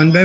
1 by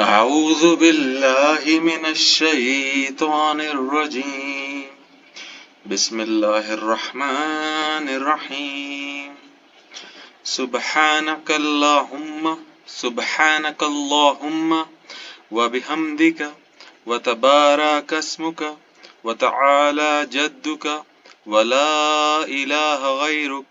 أعوذ بالله من الشيطان الرجيم بسم الله الرحمن الرحيم سبحانك اللهم وبحمدك وتبارك اسمك وتعالى جدك ولا إله غيرك.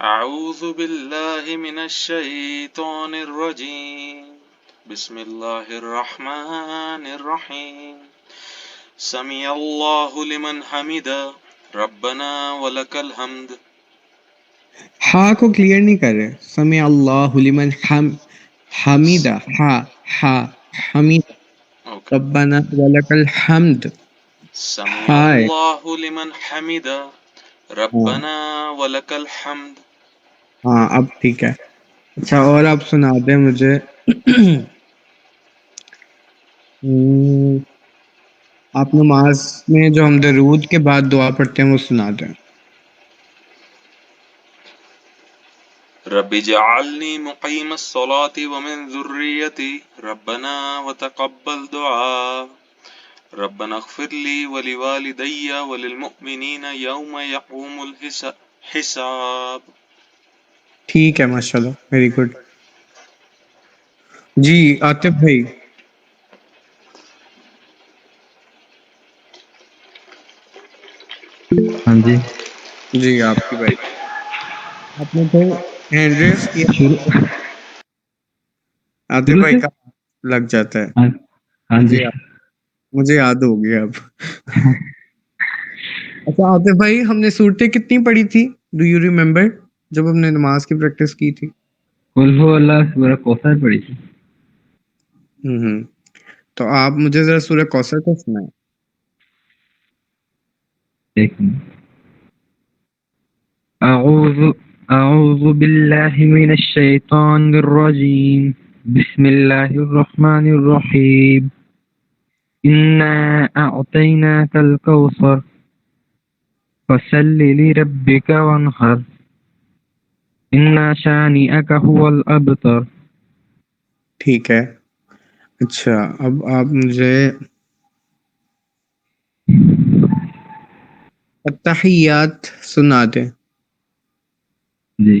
أعوذ بالله من الشيطان الرجيم بسم الله الرحمن الرحيم سمع الله لمن حمده ربنا ولك الحمد. ہا کو کلیئر نہیں کر رہے. سمع اللہ لمن حمیدہ حمید Okay. ربنا ولک الحمد. سمع ہائے الله لمن حمده ربنا ولك الحمد. ہاں اب ٹھیک ہے. اچھا اور آپ سنا دیں مجھے آپ نماز میں جو ہم درود کے بعد دعا پڑھتے ہیں وہ سنا دیں. رب اجعلني مقيم الصلاة ومن ذريتي ربنا وتقبل دعاء ربنا اغفر لي ولوالدي وللمؤمنين يوم يقوم الحساب. ٹھیک ہے ماشاء اللہ ویری گڈ. جی عاطف بھائی. ہاں جی جی آپ کی بھائی. آپ نے پھر ہینڈ ریز کیا. شروع عاطف شروع بھائی سے کا لگ جاتا ہے. ہاں جی مجھے یاد ہو گیا اب. اچھا عاطف بھائی ہم نے صورتیں کتنی پڑھی تھی ڈو یو ریمبر جب ہم نے نماز کی پریکٹس کی تھی؟ قل هو اللہ سورہ کوثر پڑھی تھی. تو آپ مجھے ذرا سورہ کوثر کا سنائیں. ایک منٹ. اعوذ باللہ من الشیطان الرجیم بسم اللہ الرحمن الرحیم انا اعطیناک الکوثر فصل لربک وانحر انا شانئک هو الابتر. ٹھیک ہے. اچھا اب آپ مجھے التحیات سنا دیں. جی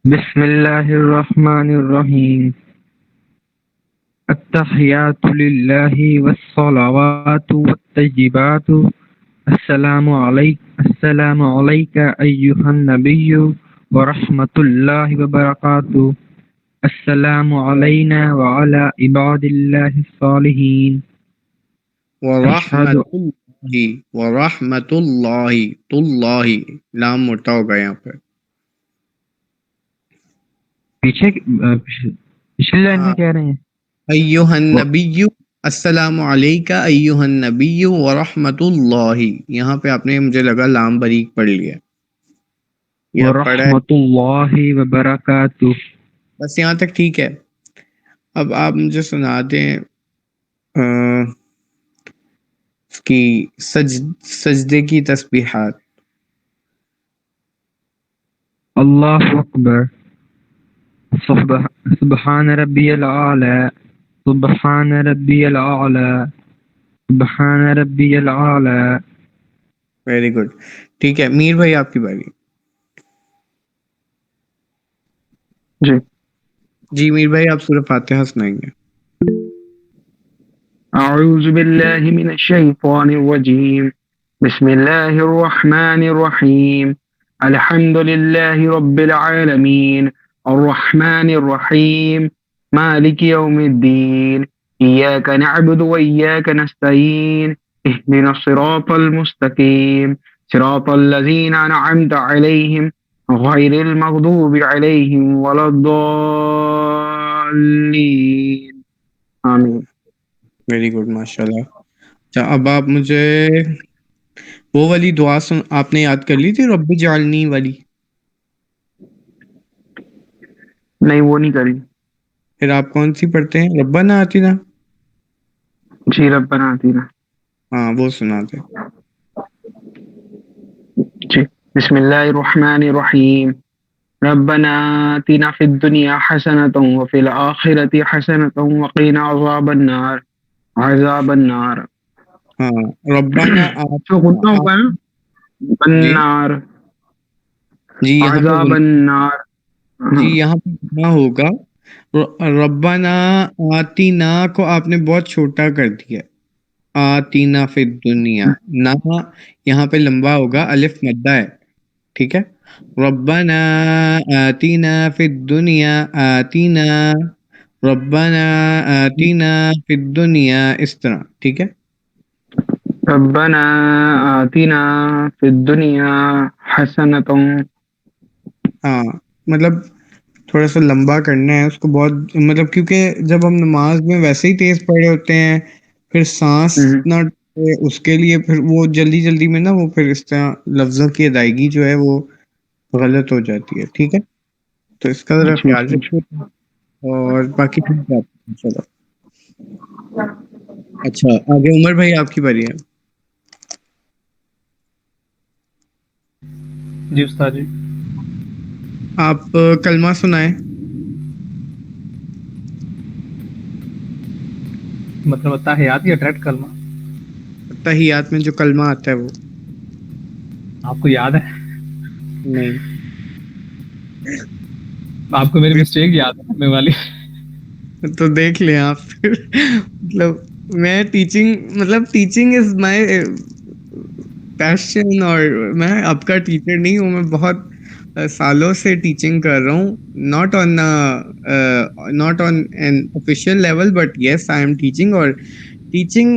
بسم اللہ الرحمن الرحیم التحیات للہ والصلوات والطیبات السلام علیک ایہا النبی ورحمۃ اللہ وبرکاتہ السلام علینا وعلی عباد اللہ الصالحین ورحمت اللہ اللہ لام موٹا ہوگا یہاں پہ. پچھلی لائن میں کہہ رہے ہیں ایہا النبی السلام علیکہ ایہا النبی ورحمت اللہ. یہاں پہ آپ نے مجھے لگا لام بریک پڑھ لیا. یہ پڑھا ہے ورحمۃ اللہ وبرکاتہ. بس یہاں تک ٹھیک ہے. اب آپ مجھے سنا دیں اس کی سجدے کی تسبیحات. اللہ اکبر سبحان ربی الاعلی سبحان ربی الاعلی سبحان ربی الاعلی. Very good. ٹھیک ہے میر بھائی آپ کی باری. جی میر بھائی آپ سورہ فاتحہ سنائیں گے. اعوذ باللہ من الشیطان الرجیم بسم اللہ الرحمن الرحیم الحمد للہ رب العالمین الرحمن الرحیم مالک یوم الدین ایاک نعبد و ایاک نستعین اهدنا الصراط المستقيم صراط الذين أنعمت عليهم غير المغضوب عليهم ولا الضالين آمين. ویری گڈ ماشاء اللہ. اچھا اب آپ مجھے وہ والی دعا آپ نے یاد کر لی تھی رب جعلنی والی؟ نہیں وہ نہیں کری. پھر آپ کون سی پڑھتے ہیں؟ ربنا آتنا. جی ربنا آتنا. ہاں وہ سناتے. جی بسم اللہ الرحمن الرحیم. ربنا آتنا في الدنيا حسنة وفي الآخرة حسنة وقنا عذاب النار. عذاب النار. ہاں ربنا تو غنہ ہوگا نا جی النار. جی یہاں پہ عذاب النار. جی یہاں پہ گناہ ہوگا. ربنا آتینا کو آپ نے بہت چھوٹا کر دیا. آتینا فی الدنیا نا یہاں پہ لمبا ہوگا، الف مدہ ہے. ٹھیک ہے. ربنا آتینا فی الدنیا آتینا ربنا آتینا فی الدنیا اس طرح. ٹھیک ہے. ربنا آتنا في الدنيا حسنة. ہاں مطلب تھوڑا سا لمبا کرنا ہے اس کو بہت، مطلب کیونکہ جب ہم نماز میں ویسے ہی تیز پڑھ رہے ہوتے ہیں پھر سانس نہ ٹوٹے، اس کے لیے پھر وہ جلدی جلدی میں نا وہ پھر اس طرح لفظوں کی ادائیگی جو ہے وہ غلط ہو جاتی ہے. ٹھیک ہے. تو اس کا ذرا خیال رکھیے اور باقی ٹھیک ہے انشاءاللہ. اچھا آگے عمر بھائی آپ کی باری ہے. جی استاد جی. آپ کلمہ سنائیں. مطلب تحیات یا ڈائریکٹ کلمہ؟ تحیات میں جو کلمہ آتا ہے وہ. آپ کو یاد ہے؟ نہیں. آپ کو میری مسٹیک یاد ہے میں والی؟ تو دیکھ لیں آپ پھر. مطلب میں ٹیچنگ از مائی پیشن، اور میں آپ کا ٹیچر نہیں ہوں. میں بہت سالوں سے ٹیچنگ کر رہا ہوں. Not on N official level but yes I am teaching. اور ٹیچنگ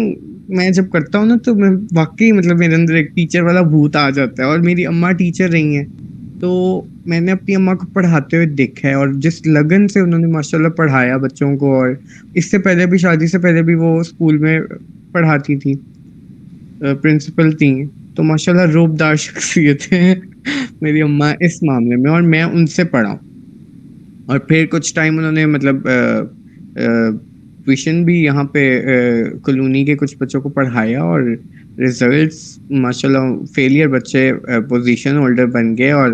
میں جب کرتا ہوں نا تو میں واقعی مطلب میرے اندر ایک ٹیچر والا بھوت آ جاتا ہے. اور میری اماں ٹیچر رہی ہیں تو میں نے اپنی اماں کو پڑھاتے ہوئے دیکھا ہے، اور جس لگن سے انہوں نے ماشاءاللہ پڑھایا بچوں کو. اور اس سے پہلے بھی شادی سے پہلے بھی وہ اسکول میں پڑھاتی تھی، پرنسپل تھیں. تو ماشاءاللہ روبدار شخصیت ہیں میری اماں اس معاملے میں، اور میں ان سے پڑھا ہوں. اور پھر کچھ ٹائم انہوں نے مطلب ٹیوشن بھی یہاں پہ کالونی کے کچھ بچوں کو پڑھایا، اور ریزلٹس ماشاءاللہ فیلئر بچے پوزیشن ہولڈر بن گئے. اور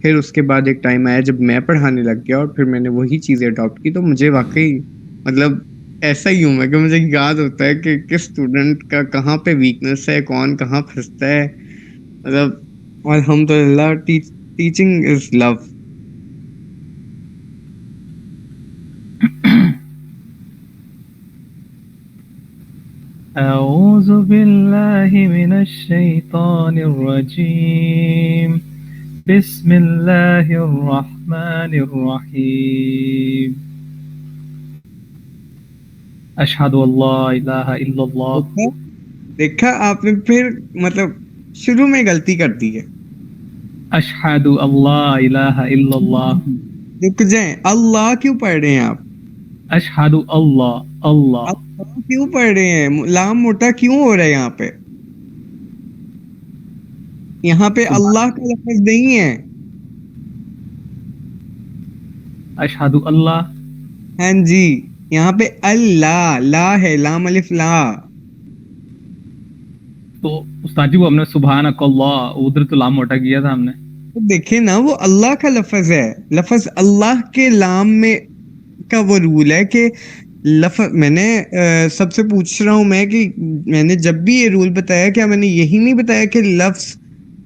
پھر اس کے بعد ایک ٹائم آیا جب میں پڑھانے لگ گیا، اور پھر میں نے وہی چیزیں اڈاپٹ کی. تو مجھے واقعی مطلب ایسا ہی ہوں میں کہ مجھے یاد ہوتا ہے کہ کس اسٹوڈنٹ کا کہاں پہ ویکنس ہے، کون کہاں پھنستا ہے. مطلب الحمدللہ ٹیچنگ از لو. اعوذ باللہ من الشیطان الرجیم بسم اللہ الرحمن الرحیم اشہد ان لا الہ الا اللہ. دیکھا آپ نے پھر مطلب شروع میں غلطی کر دی ہے. اشہد اللہ الہ الا اللہ. رک جائیں، اللہ کیوں پڑھ رہے ہیں آپ؟ اشہد اللہ اللہ. اللہ کیوں پڑھ رہے ہیں؟ لام موٹا کیوں ہو رہا ہے یہاں پہ؟ یہاں پہ اللہ کا لفظ نہیں ہے. اشہد اللہ. ہاں جی یہاں پہ اللہ لا ہے، لام الف لا. تو استاد جی وہ ہم نے سبحانک اللہ ادھر تو لام موٹا کیا تھا ہم نے. دیکھیں نا وہ اللہ کا لفظ ہے. لفظ اللہ کے لام میں کا وہ رول ہے کہ لفظ میں نے سب سے پوچھ رہا ہوں میں کہ میں نے جب بھی یہ رول بتایا کیا میں نے یہی نہیں بتایا کہ لفظ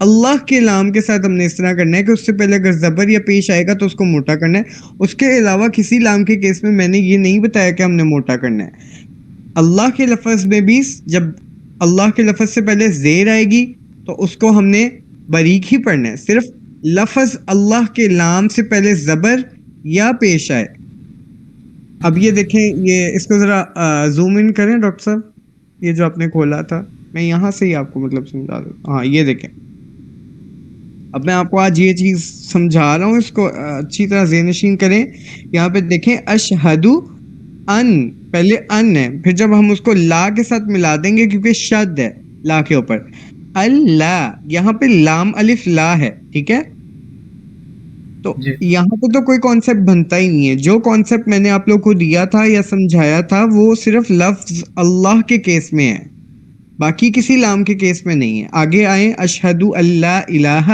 اللہ کے لام کے ساتھ ہم نے اس طرح کرنا ہے کہ اس سے پہلے اگر زبر یا پیش آئے گا تو اس کو موٹا کرنا ہے. اس کے علاوہ کسی لام کے کیس میں میں نے یہ نہیں بتایا کہ ہم نے موٹا کرنا ہے. اللہ کے لفظ میں بھی جب اللہ کے لفظ سے پہلے زیر آئے گی تو اس کو ہم نے باریک ہی پڑھنا ہے. صرف لفظ اللہ کے لام سے پہلے زبر یا پیش آئے. اب یہ دیکھیں، یہ اس کو ذرا زوم ان کریں ڈاکٹر صاحب، یہ جو آپ نے کھولا تھا میں یہاں سے ہی آپ کو مطلب سمجھا دوں. ہاں یہ دیکھیں, اب میں آپ کو آج یہ چیز سمجھا رہا ہوں, اس کو اچھی طرح ذہن نشین کریں. یہاں پہ دیکھیں اشہدو ان, پہلے ان ہے, پھر جب ہم اس کو لا کے ساتھ ملا دیں گے کیونکہ شد ہے لا کے اوپر, اللہ, یہاں پہ لام الف لا ہے, ٹھیک ہے. تو جی یہاں پہ تو کوئی کانسیپٹ بنتا ہی نہیں ہے. جو کانسیپٹ میں نے آپ لوگ کو دیا تھا یا سمجھایا تھا وہ صرف لفظ اللہ کے کیس میں ہے, باقی کسی لام کے کیس میں نہیں ہے. آگے آئیں, اشہدو اللہ الہ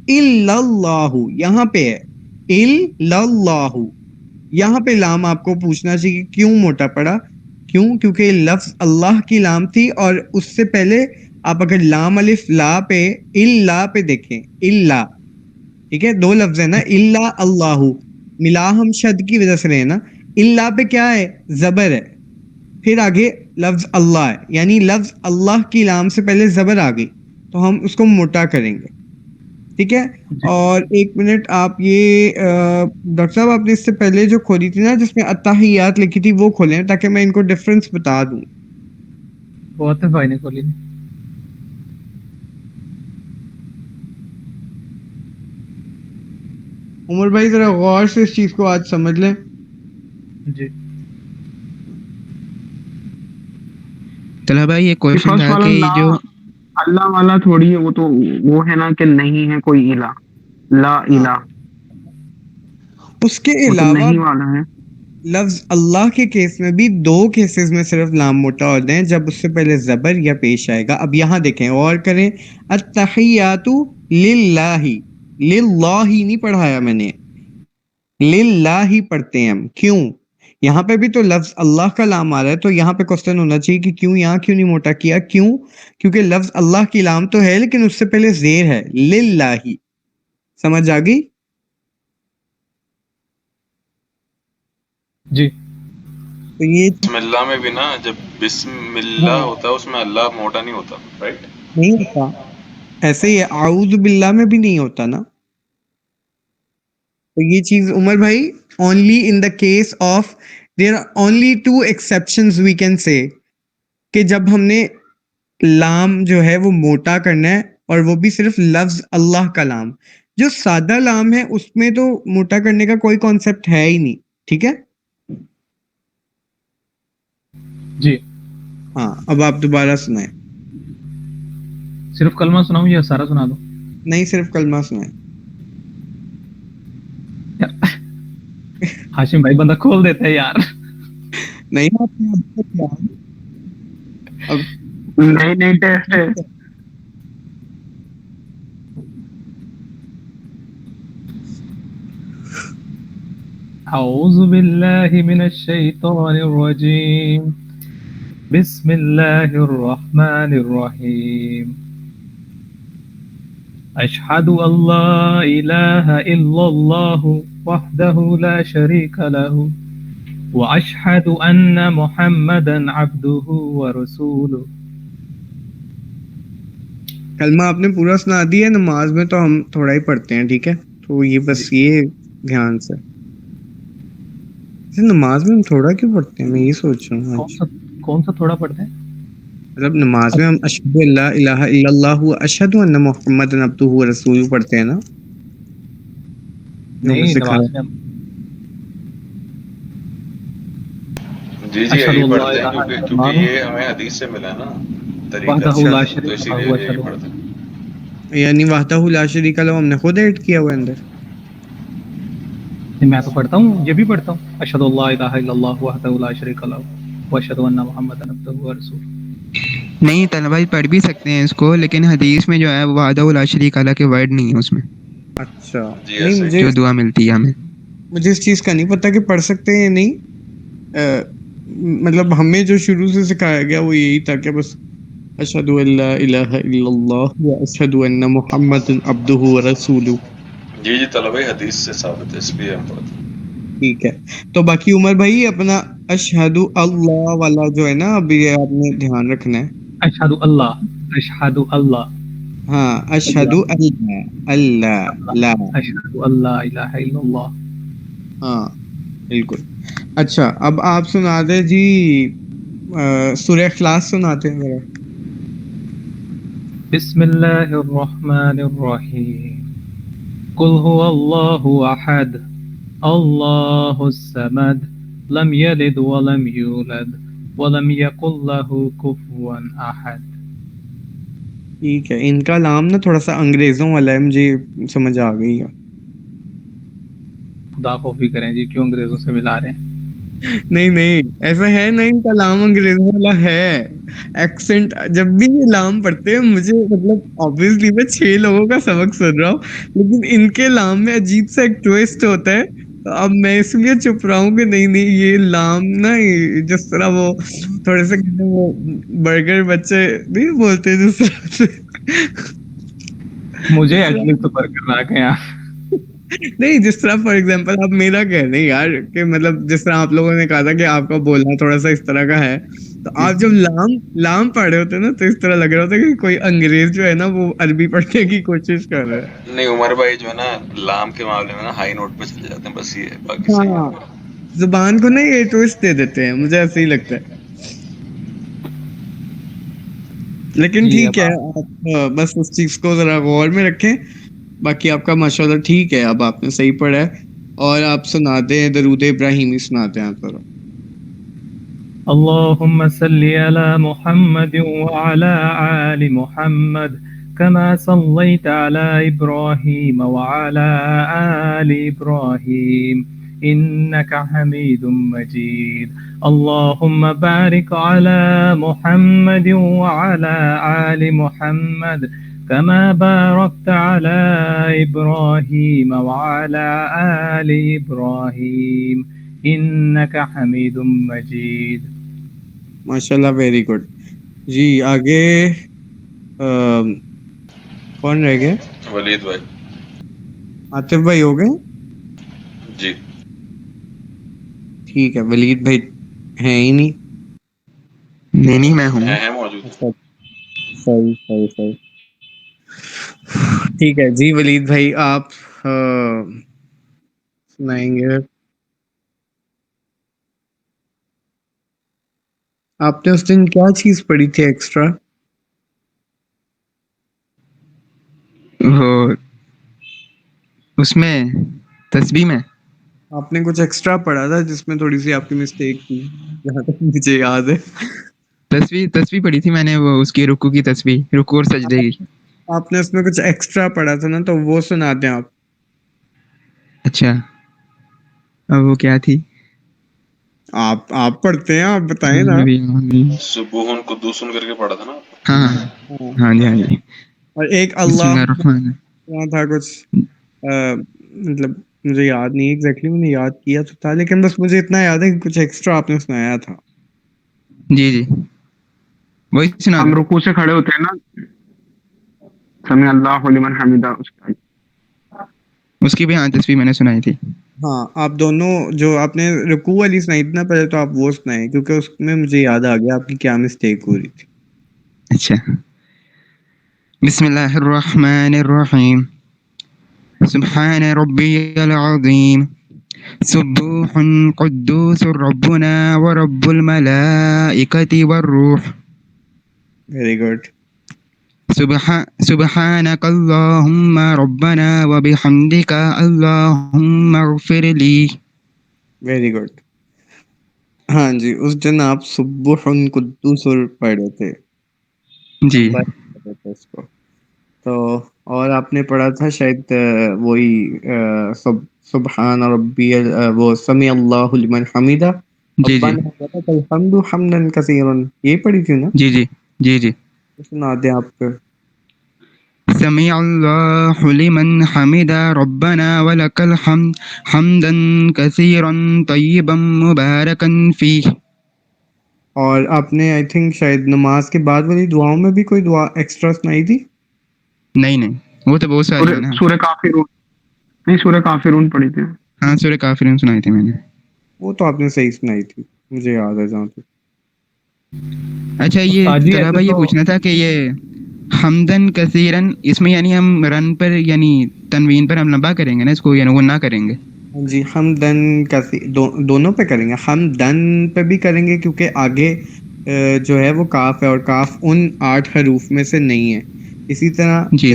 الا اللہ, یہاں پہ ہے الا اللہ, یہاں پہ لام آپ کو پوچھنا چاہیے کیوں موٹا پڑا. کیوں؟ کیونکہ لفظ اللہ کی لام تھی, اور اس سے پہلے آپ اگر لام الف لا پہ الا پہ دیکھیں, الا, ٹھیک ہے, دو لفظ ہے نا, الا اللہ, ملا ہم شد کی وجہ سے رہے نا. الا پہ کیا ہے؟ زبر ہے, پھر آگے لفظ اللہ ہے, یعنی لفظ اللہ کی لام سے پہلے زبر آ گئی, تو ہم اس کو موٹا کریں گے, ٹھیک ہے. جی اور ایک منٹ, آپ یہ ڈاکٹر صاحب آپ نے اس سے پہلے جو کھولی تھی نا جس میں التحیات لکھی تھی وہ کھولیں تاکہ میں ان کو ڈفرنس بتا دوں. بہت ہے بھائی نے کھولی نہیں. عمر بھائی ذرا غور سے اس چیز کو آج سمجھ لیں. جی طلبہ یہ کوشچن فرسٹ تھا والا کہ لا جی. جو اللہ والا تھوڑی ہے, وہ تو وہ ہے نا کہ نہیں ہے کوئی الہ, لا ہاں, الہ, اس کے وہ تو علاوہ نہیں والا ہے. لفظ اللہ کے کیس میں بھی دو کیسز میں صرف لام موٹا ہوتے ہیں, جب اس سے پہلے زبر یا پیش آئے گا. اب یہاں دیکھیں اور کریں, التحیات للہ, للہ نہیں پڑھایا میں نے, للہ پڑھتے ہیں ہم. کیوں؟ یہاں پہ بھی تو لفظ اللہ کا لام آ رہا ہے, تو یہاں پہ کوسچن ہونا چاہیے کہ کیوں یہاں کیوں نہیں موٹا کیا. کیوں؟ کیونکہ لفظ اللہ کی لام تو ہے لیکن اس سے پہلے زیر ہے, للہ. سمجھ آ گئی؟ جی تو یہ بسم اللہ میں بھی نا جب بسم اللہ ہاں ہوتا ہے اس میں اللہ موٹا نہیں ہوتا, رائٹ؟ نہیں ہوتا, ایسے ہی اعوذ باللہ میں بھی نہیں ہوتا نا. تو یہ چیز عمر بھائی, only in the case of, there are only two exceptions we can say, کہ جب ہم نے لام جو ہے وہ موٹا کرنا ہے, اور وہ بھی صرف لفظ اللہ کا لام. جو سادہ لام ہے اس میں تو موٹا کرنے کا کوئی کانسیپٹ ہے ہی نہیں, ٹھیک ہے. جی ہاں, اب آپ دوبارہ سنائیں. صرف کلمہ سناؤں یا سارا سنا دوں؟ نہیں, صرف کلمہ سنائیں. ہاشم بھائی بندہ کھول دیتا ہے یار. نہیں آپ نے اب تک کیا؟ اب نہیں نہیں ٹیسٹ ہے. اعوذ باللہ من الشیطان الرجیم, بسم اللہ الرحمن الرحیم, اشہد ان لا الہ الا اللہ وحدہ لا شریک لہ واشہد ان محمدا عبدہ ورسولہ. کلمہ آپ نے پورا سنا دیا. نماز میں تو ہم تھوڑا ہی پڑھتے ہیں, ٹھیک ہے, تو یہ بس یہ دھیان سے. نماز میں ہم تھوڑا کیوں پڑھتے ہیں, میں یہ سوچ رہا ہوں آج. کون سا تھوڑا پڑھتے ہیں؟ مطلب نماز میں ہم اشہد اللہ الہ الا اللہ اشہد ان محمد عبدہ ورسولہ پڑھتے ہیں نا, جو ہمیں نہیں, سکھایا. نماز میں ہم جی اشہد یہی ان لا پڑھتے ہیں الہ الا کیونکہ اللہ یہ ہمیں حدیث سے ملا ہے نا طریقہ, وحدہ لا تو شریک اسی لہ لیے یہی واشہد, پڑھتے ہیں. یعنی وحدہ لا شریک لہ ہم نے خود ایڈ کیا ہوا ہے اندر. میں تو پڑھتا ہوں, یہ بھی پڑھتا ہوں, اشہد ان لا الہ الا اللہ وحدہ لا شریک لہ واشہد ان محمدا عبدہ ورسولہ. نہیں طلبہ پڑھ بھی سکتے ہیں اس کو, لیکن حدیث میں جو ہے وحدہ لا شریک لہ کے ورڈ نہیں ہے اس میں, اچھا, جی نہیں ایسے ہی جو دعا ملتی ہے ہمیں. مجھے اس چیز کا نہیں پتا کہ پڑھ سکتے ہیں یا نہیں. مطلب ہمیں جو شروع سے سکھایا گیا وہ یہی تھا کہ بس اشہد ان لا الہ الا اللہ و اشہد ان محمد عبدہ ورسولہ. جی طلبہ حدیث سے ثابت ہے, اس لیے ہم پڑھتے ہیں. ٹھیک ہے, تو باقی عمر بھائی اپنا اشہد اللہ والا جو ہے نا, اب یہ آپ نے دھیان رکھنا ہے. اشہد اللہ, اشہد اللہ, ہاں, اشہد اللہ, اللہ اللہ لا. اشہد اللہ الہ الا اللہ. ہاں بالکل. اچھا, اب آپ سنا دیں جی سورہ اخلاص سناتے ہیں ذرا. بسم الله الرحمن الرحيم قل هو الله أحد الله الصمد لم يلد ولم يولد ولم يكن له كفوا أحد. ٹھیک ہے، ان کا نام نا تھوڑا سا انگریزوں والا ہے، مجھے سمجھ آ گئی ہے. خدا خوفی کریں جی، کیوں انگریزوں سے ملا رہے ہیں؟ نہیں نہیں ایسا ہے نہیں، ان کا لام انگریزوں والا ہے. ایکسنٹ جب بھی یہ لام پڑھتے ہیں مجھے مطلب obviously میں 6 لوگوں کا سبق سن رہا ہوں، لیکن ان کے لام میں عجیب سا ایک ٹویسٹ ہوتا ہے. تو اب میں اس لیے چپ رہا ہوں کہ نہیں نہیں یہ لام نا جس طرح وہ تھوڑے سے کہتے ہیں وہ برگر بچے نہیں بولتے جس طرح سے مجھے ایٹلیسٹ تو پر کرنا کہ یہاں نہیں جس طرح فار ایگزامپل آپ میرا کہہ رہے ہیں یار کہ مطلب جس طرح آپ لوگوں نے کہا تھا کہ آپ کا بولنا تھوڑا سا اس طرح کا ہے، تو آپ جب لام پڑھ رہے ہوتے ہیں نا تو اس طرح لگ رہا ہوتا ہے کہ کوئی انگریز جو ہے نا وہ عربی پڑھنے کی کوشش کر رہا ہے. نہیں عمر بھائی جو ہے نا لام کے معاملے میں نا ہائی نوٹ پہ چلے جاتے ہیں، بس یہ ہے، باقی صحیح ہاں ہے. زبان کو نا یہ ٹوسٹ دے دیتے ہیں، مجھے ایسا ہی لگتا ہے. لیکن جی. ٹھیک اب ہے، آپ بس اس چیز کو ذرا غور میں رکھیں. باقی آپ کا ماشاءاللہ ٹھیک ہے، اب آپ نے صحیح پڑھا ہے. اور آپ سناتے ہیں درود ابراہیمی سناتے ہیں آپ ذرا. اللهم صل على محمد وعلى آل محمد كما صليت على إبراهيم وعلى آل إبراهيم إنك حميد مجيد. اللهم بارك على محمد وعلى آل محمد كما باركت على إبراهيم وعلى آل إبراهيم إنك حميد مجيد. ماشاءاللہ ویری گڈ. جی آگے کون رہ گئے؟ ولید بھائی. عاطف بھائی ہو گئے؟ جی ٹھیک ہے، ولید بھائی ہیں ہی نہیں. نہیں میں ہوں. ہیں موجود. صحیح صحیح صحیح. ٹھیک ہے جی ولید بھائی آپ سنائیں گے. آپ نے اس دن کیا چیز پڑھی تھی ایکسٹرا؟ وہ اس میں تسبیح میں آپ نے کچھ ایکسٹرا پڑھا تھا جس میں تھوڑی سی آپ کی مسٹیک تھی جہاں تک مجھے یاد ہے. تسبیح پڑھی تھی میں نے، وہ اس کی رکوع کی تسبیح، رکوع اور سجدے کی. آپ نے اس میں کچھ ایکسٹرا پڑھا تھا نا، تو وہ سنا دیں آپ. اچھا اب وہ کیا تھی؟ آپ پڑھتے ہیں، آپ بتائیں نا. سبوہن قدوسن کر کے پڑھا تھا نا. ہاں ہاں جی ہاں جی. اور ایک بسم اللہ اللہ الرحمن تھا کچھ مطلب مجھے یاد نہیں ایگزیکٹلی، میں نے یاد کیا تو تھا لیکن بس مجھے اتنا یاد ہے کہ کچھ ایکسٹرا آپ نے سنایا تھا. جی وہی سنا ہم دوں. رکوع سے کھڑے ہوتے ہیں نا، سمع اللہ لمن حمیدہ، اس کی بھی ہاں تسبیح میں نے سنائی تھی. ہاں آپ دونوں جو آپ نے رکوع والی سنائی تھی نا پہلے، تو آپ وہ سنائیں کیونکہ اس میں مجھے یاد آ گیا آپ کی کیا مسٹیک ہو رہی تھی. اچھا بسم اللہ الرحمن الرحیم سبحان ربی العظیم سبوح قدوس ربنا ورب الملائکۃ والروح. Very good. سبحانک اللہم ربنا وبحمدک اللہم اغفر لی. Very good. ہاں جی اس دن آپ سبوح قدوس پڑھے تھے. جی اس کو تو اور آپ نے پڑھا تھا شاید وہی سبحان ربی وہ سمیع اللہ لمن حمیدہ جی ربنا ولک الحمد حمدا کثیرا، یہ پڑھی تھی نا؟ جی سنا دیں آپ پہ. سمیع اللہ لمن حمدہ ربنا ولک الحمد حمدا کثیرا طیبا مبارکا فیہ. اور آپ نے آئی تھنک شاید نماز کے بعد والی دعاؤں میں بھی کوئی دعا ایکسٹرا سنائی تھی؟ نہیں وہ تو بہت ساری ہے نا. سورہ کافرون، نہیں سورہ کافرون پڑھی تھی. ہاں سورہ کافرون سنائی تھی میں نے. وہ تو آپ نے صحیح سنائی تھی، مجھے یاد ہے جہاں تک. اچھا یہ استاد جی طلبہ ایسے یہ تو پوچھنا تھا کہ یہ حمدن کثیرن اس میں یعنی ہم رن پر یعنی تنوین پر ہم لمبا کریں گے نا اس کو، یعنی وہ نہ کریں گے. جی حمدن دونوں پہ کریں گے. حمدن پہ بھی کریں گے کیونکہ آگے جو ہے وہ کاف ہے اور کاف ان 8 حروف میں سے نہیں ہے. اسی طرح جی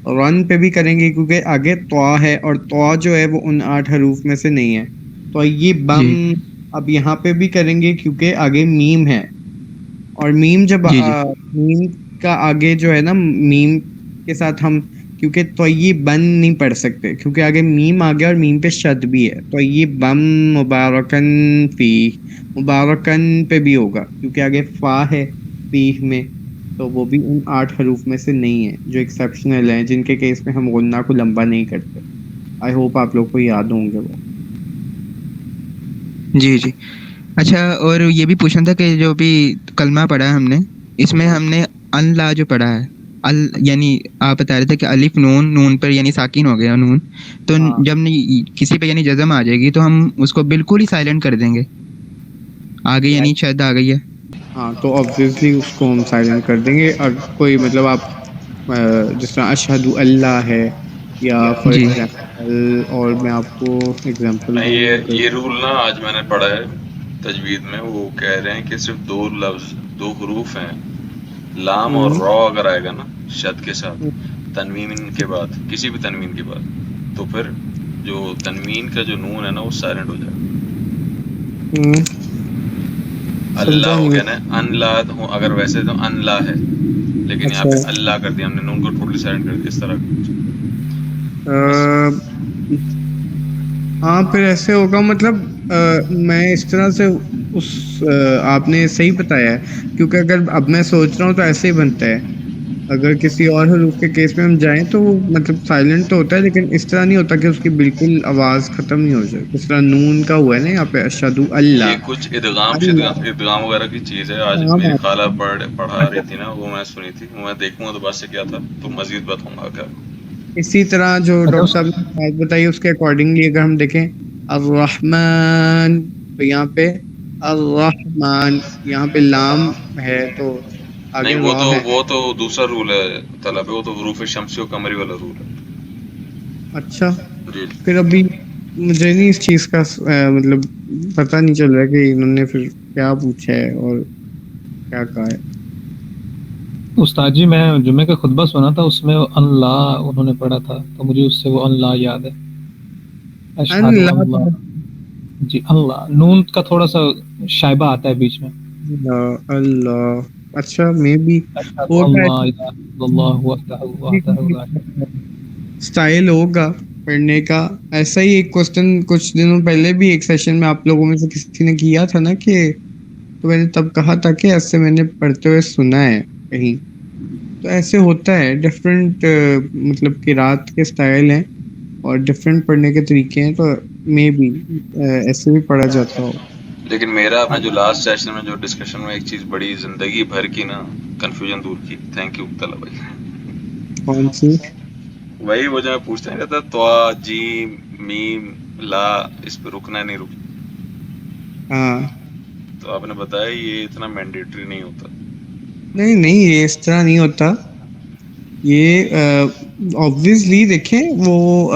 رن پہ بھی کریں گے کیونکہ آگے طوا ہے اور طوا جو ہے وہ ان 8 حروف میں سے نہیں ہے. تو یہ بم جی اب یہاں پہ بھی کریں گے کیونکہ آگے میم ہے, اور میم جب جی جی میم کا آگے جو ہے نا میم کے ساتھ ہم کیونکہ طیبن نہیں پڑھ سکتے کیونکہ آگے میم آ گیا اور میم پہ شد بھی ہے. طیبم مبارکن فی, مبارکن پہ بھی ہوگا کیونکہ آگے فا ہے فی میں, تو وہ بھی ان 8 حروف میں سے نہیں ہے جو ایکسیپشنل ہیں, جن کے کیس میں ہم غنہ کو لمبا نہیں کرتے. آئی ہوپ آپ لوگ کو یاد ہوں گے وہ. جی جی. اچھا, اور یہ بھی پوچھنا تھا کہ جو بھی کلمہ پڑھا ہے ہم نے, اس میں ہم نے اللہ جو پڑھا ہے یعنی آپ بتا رہے تھے کہ الف نون پر یعنی ساکن ہو گیا نون, تو ہاں جب کسی پہ یعنی جزم آ جائے گی تو ہم اس کو بالکل ہی سائلنٹ کر دیں گے, آگے یعنی شد آ گئی ہے. ہاں تو آبویسلی اس کو ہم سائلنٹ کر دیں گے. اور کوئی مطلب آپ جس طرح اشہد اللہ ہے یا فار جی ایگزامپل, اور میں آپ کو ایگزامپل نہیں، دوں یہ رول نا آج میں نے پڑھا ہے تجوید میں. وہ کہہ رہے ہیں کہ صرف 2 لفظ 2 حروف ہیں, لام اور را اگر آئے گا نا شد کے ساتھ تنوین کے بعد, کسی بھی تنوین کے بعد, تو پھر جو تنوین کا جو نون ہے نا وہ سائلنٹ ہو جائے گا. اللہ ہو گیا نا, ان لا ہو اگر ویسے تو ان لا ہے, لیکن یہاں پہ اللہ کر دیا ہم نے, نون کو ٹوٹلی سائلنٹ کر دیا اس طرح. بس ہاں پھر ایسے ہوگا مطلب میں اس طرح سے اس آپ نے صحیح بتایا ہے, کیونکہ اگر اب میں سوچ رہا ہوں تو ایسے ہی بنتا ہے. اگر کسی اور حروف کے کیس میں ہم جائیں تو وہ مطلب سائلنٹ تو ہوتا ہے, لیکن اس طرح نہیں ہوتا کہ اس کی بالکل آواز ختم ہی ہو جائے. جس طرح نون کا ہوا ہے نا یہاں پہ اشہد یہ اللہ, کچھ ادغام اللہ ادغام وغیرہ کی چیز ہے. آج عام میری آتا خالہ پڑھا رہی تھی نا, وہ میں سنی تھی, وہ میں دیکھوں گا دوبارہ سے کیا تھا تو مزید بتاؤں گا کیا. ہے. اسی طرح جو اچھا ڈاکٹر صاحب نے بات بتائی اس کے اکارڈنگلی اگر ہم دیکھیں الرحمن, تو یہاں پہ الرحمن یہاں پہ لام ہے تو آگے نہیں را ہے. وہ تو دوسرا رول ہے طلب, وہ تو حروف شمسی و قمری والا رول ہے. اچھا جی پھر ابھی مجھے نہیں اس چیز کا مطلب پتہ نہیں چل رہا کہ انہوں نے پھر کیا پوچھا ہے اور کیا کہا ہے. استاد جی میں جمعے کا خطبہ سنا تھا, اس میں اللہ انہوں نے پڑھا تھا, تو مجھے اس سے وہ اللہ یاد ہے. اشہد اللہ, جی اللہ نون کا تھوڑا سا شائبہ آتا ہے بیچ میں. اللہ اللہ, اچھا میں بھی اشہد ہوگا اللہ الہ الا اللہ وحدہ لا اسٹائل ہوگا پڑھنے کا. ایسا ہی ایک کوسچن کچھ دنوں پہلے بھی ایک سیشن میں آپ لوگوں میں سے کسی نے کیا تھا نا, کہ تو میں نے تب کہا تھا کہ ایسے میں نے پڑھتے ہوئے سنا ہے کہیں. تو ایسے ہوتا ہے, ڈفرینٹ مطلب قرات کے اسٹائل ہیں اور ڈفرینٹ پڑھنے کے طریقے ہیں, تو میں بھی ایسے بھی پڑھا جاتا ہو. لیکن میرا اپنا جو لاسٹ سیشن میں جو ڈسکشن میں ایک چیز بڑی زندگی بھر کی نا کنفیوژن دور کی. تھینک یو طلب بھائی. کون سی؟ وہی وہ جو میں پوچھتا نہیں رہتا طوا جیم میم لا, اس پہ رکنا نہیں رکنا, ہاں تو آپ نے بتایا یہ اتنا مینڈیٹری نہیں ہوتا. نہیں یہ اس طرح نہیں ہوتا. یہ آبویسلی دیکھیں وہ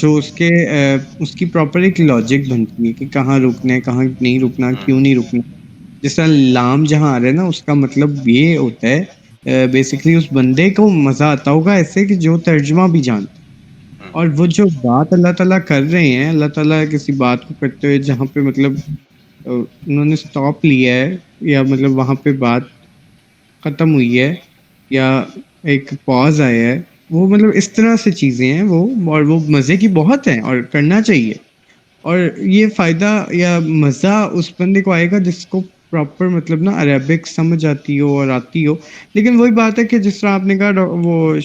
جو اس کی پراپر ایک لاجک بنتی ہے کہ کہاں رکنا ہے کہاں نہیں رکنا, کیوں نہیں رکنا. جس طرح لام جہاں آ رہا ہے نا, اس کا مطلب یہ ہوتا ہے بیسکلی اس بندے کو مزہ آتا ہوگا ایسے کہ جو ترجمہ بھی جانتا ہے, اور وہ جو بات اللہ تعالیٰ کر رہے ہیں, اللہ تعالیٰ کسی بات کو کرتے ہوئے جہاں پہ مطلب انہوں نے سٹاپ لیا ہے یا مطلب وہاں پہ بات ختم ہوئی ہے یا ایک پاز آیا ہے, وہ مطلب اس طرح سے چیزیں ہیں وہ, اور وہ مزے کی بہت ہیں اور کرنا چاہیے. اور یہ فائدہ یا مزہ اس بندے کو آئے گا جس کو پراپر مطلب نا عربک سمجھ آتی ہو اور آتی ہو. لیکن وہی بات ہے کہ جس طرح آپ نے کہا وہ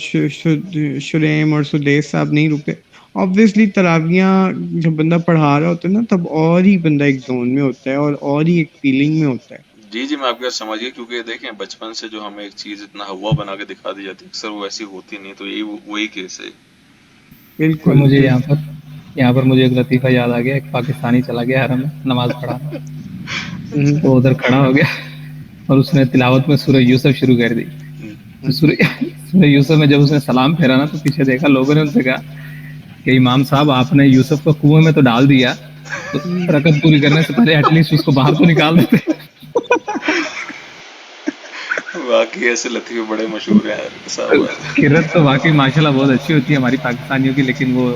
شریم اور سدیس صاحب نہیں رکے. آبویسلی تراویاں جب بندہ پڑھا رہا ہوتا ہے نا, تب اور ہی بندہ ایک زون میں ہوتا ہے اور ہی ایک فیلنگ میں ہوتا ہے. جی میں آپ کا سمجھیے, کیونکہ دیکھیں بچپن سے جو ہمیں ایک چیز اتنا ہوا بنا کے دکھا دی جاتی ہے اکثر وہ ایسی ہوتی نہیں, تو یہی وہی کیس ہے. بالکل مجھے بالکل. یہاں پر مجھے ایک لطیفہ یاد آ گیا. ایک پاکستانی چلا گیا حرم میں نماز پڑھانا, تو ادھر کھڑا ہو گیا اور اس نے تلاوت میں سورہ یوسف شروع کر دی. تو سورہ یوسف میں جب اس نے سلام پھیرا نا, تو پیچھے دیکھا, لوگوں نے ان سے کہا کہ امام صاحب آپ نے یوسف کو کنویں میں تو ڈال دیا, تو رکعت پوری کرنے سے پہلے ایٹ لیسٹ اس کو باہر تو نکال دیتے. واقعی ایسے لطیفے بڑے مشہور ہیں صاحب. قرت تو واقعی ماشاءاللہ بہت اچھی ہوتی ہے ہماری پاکستانیوں کی، لیکن وہ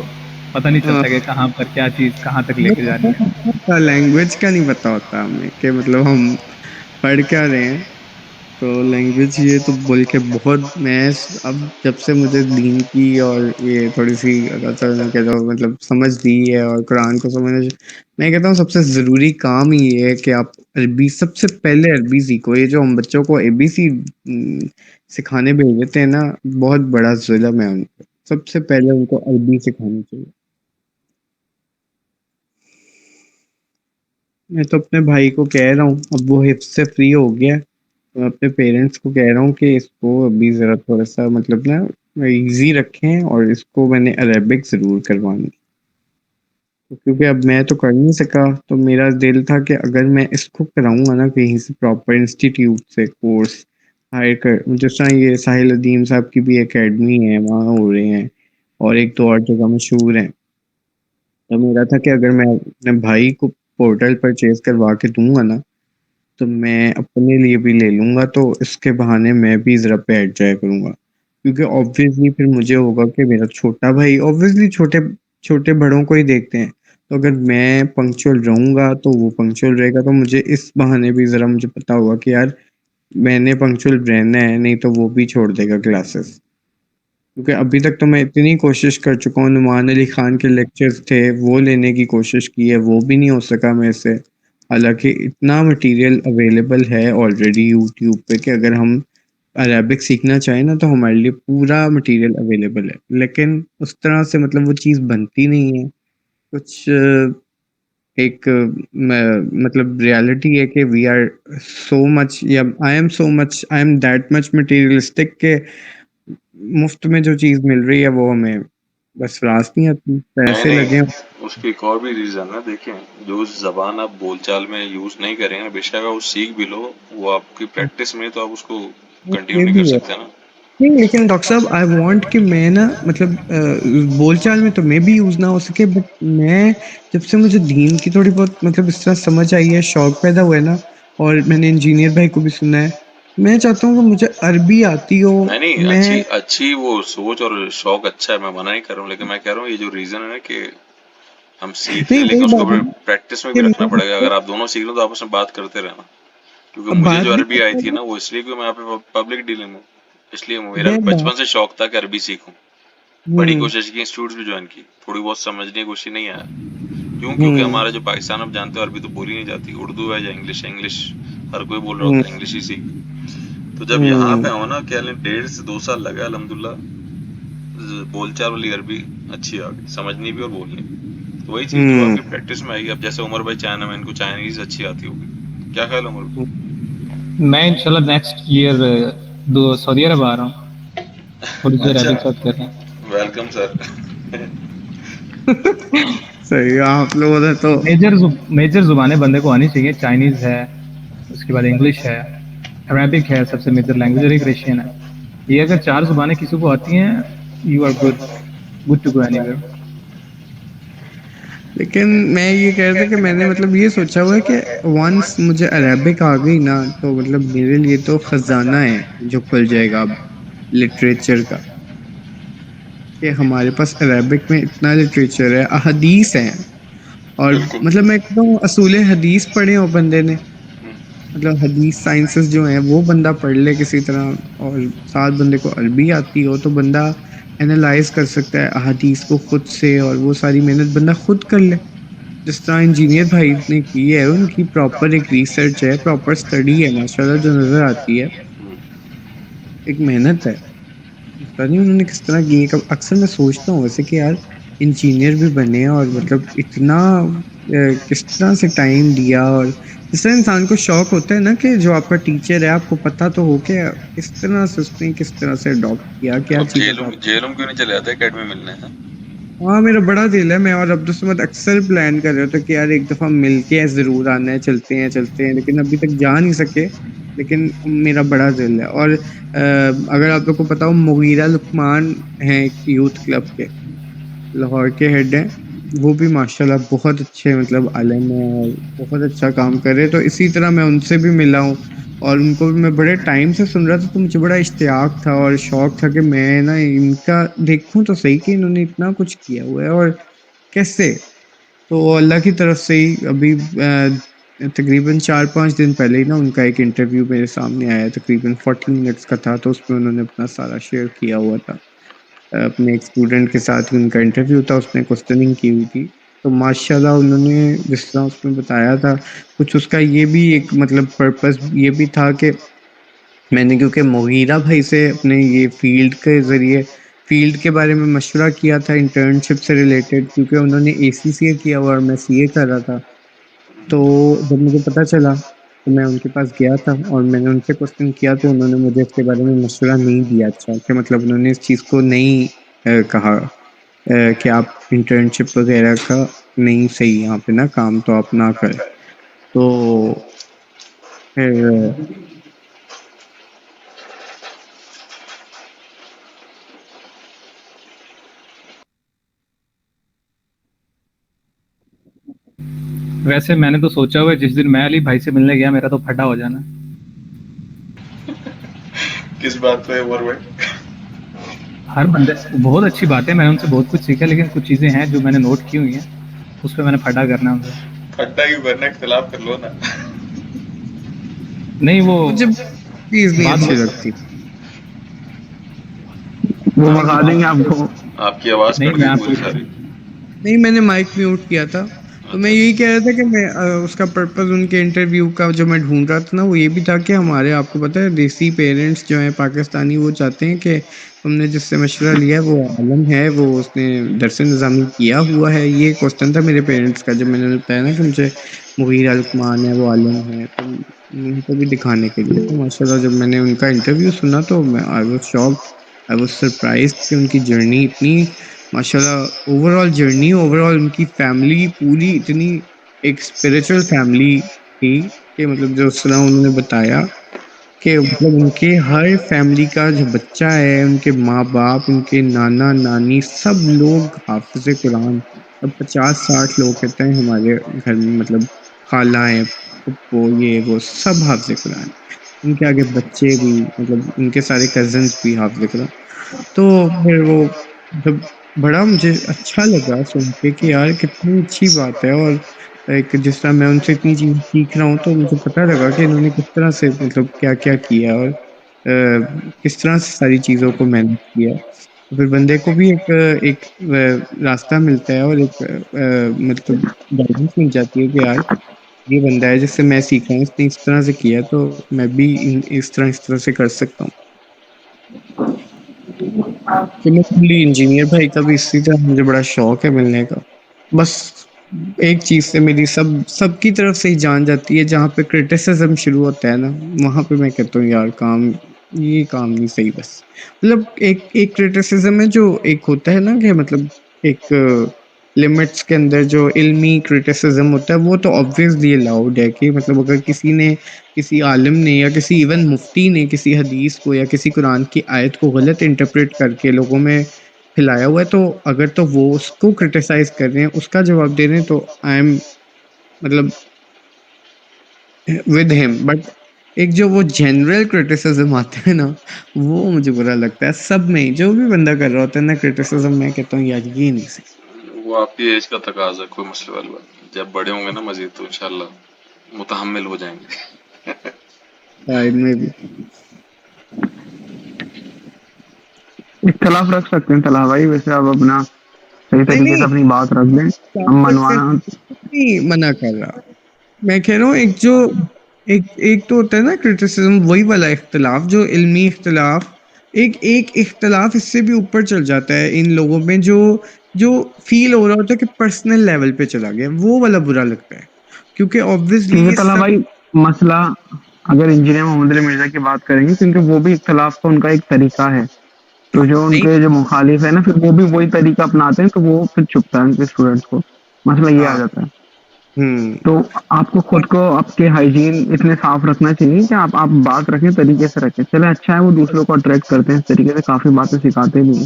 پتہ نہیں چلتا کہ کہاں پر کیا چیز کہاں تک لے کے جانی ہے. لینگویج کا نہیں پتا ہوتا ہمیں کہ مطلب ہم پڑھ کیا رہے ہیں. تو لینگویج یہ تو بول کے بہت میں اب جب سے مجھے دین کی اور یہ تھوڑی سی اللہ تعالیٰ نے کہتا ہوں مطلب سمجھ دی ہے اور قرآن کو سمجھنا، میں کہتا ہوں سب سے ضروری کام ہی یہ ہے کہ آپ عربی سب سے پہلے عربی سیکھو. یہ جو ہم بچوں کو اے بی سی سکھانے بھیج دیتے ہیں نا، بہت بڑا ظلم ہے ان کو. سب سے پہلے ان کو عربی سکھانی چاہیے. میں تو اپنے بھائی کو کہہ رہا ہوں، اب وہ حفظ سے فری ہو گیا، میں اپنے پیرنٹس کو کہہ رہا ہوں کہ اس کو ابھی ذرا تھوڑا سا مطلب نا ایزی رکھیں، اور اس کو میں نے عربک ضرور کروانی، کیونکہ اب میں تو کر نہیں سکا. تو میرا دل تھا کہ اگر میں اس کو کراؤں گا نا کہیں سے پراپر انسٹیٹیوٹ سے کورس ہائر کر، جس طرح یہ ساحل ادیم صاحب کی بھی اکیڈمی ہے وہاں ہو رہے ہیں، اور ایک دو اور جگہ مشہور ہیں. تو میرا تھا کہ اگر میں اپنے بھائی کو پورٹل پرچیز کروا کے دوں گا نا، تو میں اپنے لیے بھی لے لوں گا، تو اس کے بہانے میں بھی ذرا بیٹھ جایا کروں گا. کیونکہ آبویسلی پھر مجھے ہوگا کہ میرا چھوٹا بھائی، آبویسلی چھوٹے بڑوں کو ہی دیکھتے ہیں، تو اگر میں پنکچوئل رہوں گا تو وہ پنکچوئل رہے گا. تو مجھے اس بہانے بھی ذرا مجھے پتا ہوگا کہ یار میں نے پنکچوئل رہنا ہے، نہیں تو وہ بھی چھوڑ دے گا کلاسز. کیونکہ ابھی تک تو میں اتنی کوشش کر چکا ہوں، نعمان علی خان کے لیکچرز تھے وہ لینے کی کوشش کی ہے، وہ بھی نہیں ہو سکا میرے سے. حالانکہ اتنا مٹیریل اویلیبل ہے آلریڈی یوٹیوب پہ کہ اگر ہم عربک سیکھنا چاہیں نا تو ہمارے لیے پورا مٹیریل اویلیبل ہے، لیکن اس طرح سے مطلب وہ چیز بنتی نہیں ہے. کچھ ایک مطلب ریالٹی ہے کہ وی آر سو مچ، یا I am that much materialistic کہ مفت میں جو چیز مل رہی ہے وہ ہمیں بس راس نہیں آتی، پیسے نہیں لگے. اس کی ایک اور بھی ریزن ہے. دیکھیں جو زبان آپ بول چال میں یوز نہیں کریں گے، بے شک آپ سیکھ بھی لو، وہ آپ کی پریکٹس میں تو آپ اس کو کنٹینیو یہ نہیں بھی کر ہے. سکتے نا. نہیں لیکن ڈاکٹر صاحب آئی وانٹ کہ میں نا مطلب بول چال میں تو میں بھی یوز نہ ہو سکے، بٹ میں جب سے مجھے دین کی تھوڑی بہت مطلب اس طرح سمجھ آئی ہے، شوق پیدا ہوا ہے نا، اور میں نے انجینئر بھائی کو بھی سنا ہے، میں چاہتا ہوں کہ مجھے عربی آتی ہو. نہیں میں اچھی وہ سوچ اور شوق اچھا ہے، میں منع نہیں کر رہا ہوں، لیکن میں کہہ رہا ہوں یہ جو ریزن ہے نا کہ ہم سیکھ نہیں لیں لیکن وہی اس کو بات ہے پریکٹس میں کہ بھی رکھنا میں پڑے گا. اگر آپ دونوں سیکھ لیں تو آپس میں بات کرتے رہنا. کیونکہ اب مجھے بات جو بھی عربی آئی تھی نا وہ اس لیے کہ میں آپ پبلک ڈیلنگ ہوں، اس لیے میرا میں بھی بات بچپن سے شوق تھا کہ عربی سیکھوں. بڑی ہوں کوشش کی، انسٹیٹیوٹ بھی جوائن کی، تھوڑی بہت سمجھنے کی کوشش نہیں آیا. کیونکہ ہوں ہمارا جو پاکستان آپ جانتے ہو عربی تو بولی نہیں جاتی، اردو ہے یا انگلش ہر کوئی بول رہا ہوں ہوتا ہے، انگلش ہی سیکھ. تو جب یہاں ہوں پہ ہوں نا کیا 1.5 سے 2 سال لگا الحمدللہ، بول چال والی عربی اچھی آ گئی، سمجھنی بھی اور بولنی بھی. تو وہی چیز جو آپ ہوں کی پریکٹس میں آئی گی. اب جیسے عمر بھائی چائنا میں، ان کو چائنیز اچھی آتی ہوگی، کیا خیال ہے عمر بھائی؟ میں انشاءاللہ نیکسٹ ایئر سعودی عرب آ رہا ہوں، تھوڑی دیر اچھا، عربک بات کر رہے ہیں. Welcome sir. صحیح ہے. آپ لوگوں نے تو میجر زبانیں بندے کو آنی چاہیے. چائنیز ہے، اس کے بعد انگلش ہے، عربک ہے سب سے میجر لینگویج، اور ایک رشین ہے. یہ اگر 4 زبانیں کسی کو آتی ہیں، you are good to go anywhere. لیکن میں یہ کہہ رہا تھا کہ میں نے مطلب یہ سوچا ہوا ہے کہ ونس مجھے عربک آ گئی نا تو مطلب میرے لیے تو خزانہ ہے جو کھل جائے گا اب لٹریچر کا، کہ ہمارے پاس عربک میں اتنا لٹریچر ہے، احادیث ہیں. اور بالکل. مطلب میں کہتا ہوں اصول حدیث پڑھے ہو بندے نے، مطلب حدیث سائنسز جو ہیں وہ بندہ پڑھ لے کسی طرح، اور ساتھ بندے کو عربی آتی ہو تو بندہ اینالائز کر سکتا ہے احادیث کو خود سے، اور وہ ساری محنت بندہ خود کر لے. جس طرح انجینئر بھائی نے کی ہے، ان کی پراپر ایک ریسرچ ہے، پراپر اسٹڈی ہے ماشاءاللہ جو نظر آتی ہے، ایک محنت ہے. پتہ نہیں انہوں نے کس طرح کی ہے. اکثر میں سوچتا ہوں ویسے کہ یار انجینئر بھی بنے اور مطلب اتنا کس طرح سے ٹائم دیا، اور جس طرح انسان کو شوق ہوتا ہے نا کہ جو آپ کا ٹیچر ہے آپ کو پتہ تو ہو کہ کس طرح سے اس نے کس طرح سے اڈاپٹ کیا، کیا اب چیزیں جیلوں ڈالی. جیلوں کیوں نہیں چلے جاتے اکیڈمی ملنے ہیں؟ ہاں میرا بڑا دل ہے، میں اور عبدالصمد اکثر پلان کر رہے ہوتے کہ یار ایک دفعہ مل کے ضرور آنا ہے، چلتے ہیں، لیکن ابھی تک جا نہیں سکے. لیکن میرا بڑا دل ہے. اور اگر آپ لوگ کو پتا ہو، مغیرہ لقمان ہیں ایک یوتھ کلب کے، لاہور کے ہیڈ ہیں. وہ بھی ماشاءاللہ بہت اچھے مطلب عالم ہیں اور بہت اچھا کام کر رہے ہیں. تو اسی طرح میں ان سے بھی ملا ہوں اور ان کو بھی میں بڑے ٹائم سے سن رہا تھا, تو مجھے بڑا اشتیاق تھا اور شوق تھا کہ میں نا ان کا دیکھوں تو صحیح کہ انہوں نے اتنا کچھ کیا ہوا ہے اور کیسے. تو اللہ کی طرف سے ہی ابھی تقریباً 4-5 دن پہلے ہی نا ان کا ایک انٹرویو میرے سامنے آیا, تقریباً 40 منٹس کا تھا. تو اس میں انہوں نے اپنا سارا شیئر کیا ہوا تھا. اپنے ایک اسٹوڈنٹ کے ساتھ ان کا انٹرویو تھا, اس نے کوسچننگ کی ہوئی تھی. تو ماشاء اللہ انہوں نے جس طرح اس میں بتایا تھا کچھ, اس کا یہ بھی ایک مطلب پرپس یہ بھی تھا کہ میں نے کیونکہ مغیرہ بھائی سے اپنے یہ فیلڈ کے ذریعے فیلڈ کے بارے میں مشورہ کیا تھا انٹرنشپ سے ریلیٹڈ, کیونکہ انہوں نے اے سی سی اے کیا ہوا اور میں سی اے کر رہا تھا. تو جب مجھے پتہ چلا تو میں ان کے پاس گیا تھا اور میں نے ان سے کوسچن کیا, تو انہوں نے مجھے اس کے بارے میں مشورہ نہیں دیا. اچھا کہ مطلب انہوں نے اس چیز کو نہیں کہا کہ آپ انٹرنشپ وغیرہ کا نہیں صحیح یہاں پہ نا کام تو آپ نہ کریں. تو پھر ویسے میں نے تو سوچا ہوا ہے جس دن میں علی بھائی سے ملنے گیا میرا تو پھٹا ہو جانا. کس بات پہ عمر بھائی؟ ہر بندے بہت اچھی بات ہے, میں نے ان سے بہت کچھ سیکھا, لیکن کچھ چیزیں ہیں جو میں نے نوٹ کی ہوئی ہیں, اس پہ میں نے پھٹا کرنا ہے ان سے. پھٹا کیوں کرنا, اختلاف کر لو نا. نہیں وہ مجھے چیز نہیں بات اچھی لگتی. وہ بتا دیں گے آپ کو. آپ کی آواز نہیں کٹ میں گئی آپ پوری کو ساری. نہیں, میں نے مائک میوٹ کیا تھا. تو میں یہی کہہ رہا تھا کہ میں اس کا پرپز ان کے انٹرویو کا جو میں ڈھونڈ رہا تھا نا, وہ یہ بھی تھا کہ ہمارے آپ کو پتہ ہے دیسی پیرنٹس جو ہیں پاکستانی, وہ چاہتے ہیں کہ تم نے جس سے مشورہ لیا ہے وہ عالم ہے, وہ اس نے درس نظامی کیا ہوا ہے. یہ کوسچن تھا میرے پیرنٹس کا جب میں نے بتایا نا کہ مجھے مغیر الکمان ہے, وہ عالم ہے, تو ان کو بھی دکھانے کے لیے. تو ماشاء اللہ جب میں نے ان کا انٹرویو سنا تو میں I was shocked, I was surprised کہ ان کی جرنی اتنی ماشاء اللہ overall journey, overall ان کی فیملی پوری اتنی ایک اسپرچل فیملی تھی کہ مطلب جو اس طرح انہوں نے بتایا کہ مطلب ان کے ہر فیملی کا جو بچہ ہے, ان کے ماں باپ, ان کے نانا نانی, سب لوگ حافظ قرآن. اب 50-60 لوگ کہتے ہیں ہمارے گھر میں, مطلب خالہ ہیں, پھپھو, یہ وہ سب حافظ قرآن. ان کے آگے بچے بھی, مطلب ان کے سارے کزنس بھی حافظ قرآن. تو پھر وہ جب بڑا مجھے اچھا لگا سن کے کہ یار کتنی اچھی بات ہے. اور ایک جس طرح میں ان سے اتنی چیز سیکھ رہا ہوں تو مجھے پتہ لگا کہ انہوں نے کس طرح سے مطلب کیا کیا کیا اور کس طرح سے ساری چیزوں کو مینج کیا. پھر بندے کو بھی ایک راستہ ملتا ہے اور ایک مطلب گائیڈنس مل جاتی ہے کہ یار یہ بندہ ہے جس سے میں سیکھ رہا ہوں, اس نے اس طرح سے کیا تو میں بھی اس طرح سے کر سکتا ہوں. سملرلی انجینئر بھائی کا بھی اسی طرح مجھے بڑا شوق ہے ملنے کا. بس ایک چیز سے میری سب کی طرف سے ہی جان جاتی ہے, جہاں پہ کرٹیسزم شروع ہوتا ہے نا وہاں پہ میں کہتا ہوں یار یہ کام نہیں صحیح. بس مطلب ایک کرٹیسزم ہے جو ایک ہوتا ہے نا کہ مطلب ایک لمٹس کے اندر جو علمی کرٹیسزم ہوتا ہے وہ تو obviously allowed ہے کہ مطلب اگر کسی عالم نے یا کسی ایون مفتی نے کسی حدیث کو یا کسی قرآن کی آیت کو غلط انٹرپریٹ کر کے لوگوں میں پھیلایا ہوا ہے, تو اگر تو وہ اس کو کرٹیسائز کر رہے ہیں, اس کا جواب دے رہے ہیں, تو آئی ایم مطلب ود ہم. بٹ ایک جو وہ جنرل کرٹیسزم آتا ہے نا, وہ مجھے برا لگتا ہے. سب میں جو بھی بندہ کر رہا ہوتا ہے نا کرٹیسزم, میں کہتا ہوں یار یہ نہیں صحیح. وہ آپ کی ایج کا تقاضا ہے, کوئی مسئلے والی بات نہیں. جب بڑے ہوں گے نا مزید تو انشاءاللہ متحمل ہو جائیں گے. شاید میں بھی اختلاف رکھ سکتے ہیں طلحہ بھائی, ویسے آپ اپنا صحیح نہیں طریقے سے نہیں اپنی بات رکھ دیں, ہم منوانا. نہیں منع کر رہا, میں کہہ رہا ہوں ایک تو ہوتا ہے نا کرٹیسزم, وہی والا اختلاف جو علمی اختلاف. ایک اختلاف اس سے بھی اوپر چل جاتا ہے ان لوگوں میں جو فیل ہو رہا ہوتا ہے کہ پرسنل لیول پہ چلا گیا, وہ والا برا لگتا ہے. کیونکہ ٹھیک obviously ہے یہ طلحہ سب بھائی, مسئلہ اگر انجینئر محمد علی مرزا کی بات کریں گے, کیونکہ وہ بھی اختلاف کا ان کا ایک طریقہ ہے, تو جو ان نہیں. کے جو مخالف ہے نا پھر وہ بھی وہی طریقہ اپناتے ہیں, تو وہ پھر چھپتا ہے ان کے اسٹوڈنٹس کو. مسئلہ یہ آ ہاں. جاتا ہے. ہوں. تو آپ کو خود کو آپ کے ہائیجین اتنے صاف رکھنا چاہیے کہ آپ بات رکھیں طریقے سے رکھیں. چلے اچھا ہے وہ دوسروں کو اٹریکٹ کرتے ہیں اس طریقے سے, کافی باتیں سکھاتے بھی ہیں,